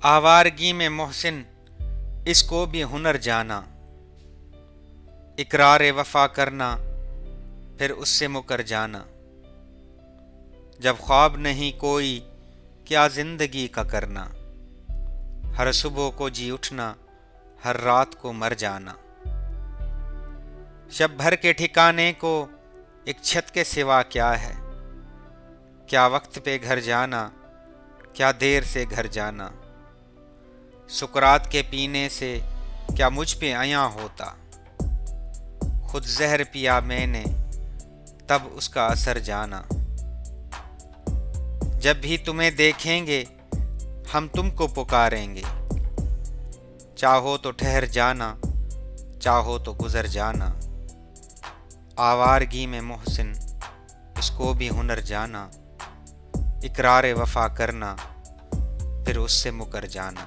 آوارگی میں محسن اس کو بھی ہنر جانا، اقرار وفا کرنا پھر اس سے مکر جانا۔ جب خواب نہیں کوئی کیا زندگی کا کرنا، ہر صبح کو جی اٹھنا ہر رات کو مر جانا۔ شب بھر کے ٹھکانے کو ایک چھت کے سوا کیا ہے، کیا وقت پہ گھر جانا کیا دیر سے گھر جانا۔ سکرات کے پینے سے کیا مجھ پہ عیاں ہوتا، خود زہر پیا میں نے تب اس کا اثر جانا۔ جب بھی تمہیں دیکھیں گے ہم تم کو پکاریں گے، چاہو تو ٹھہر جانا چاہو تو گزر جانا۔ آوارگی میں محسن اس کو بھی ہنر جانا، اقرار وفا کرنا پھر اس سے مکر جانا۔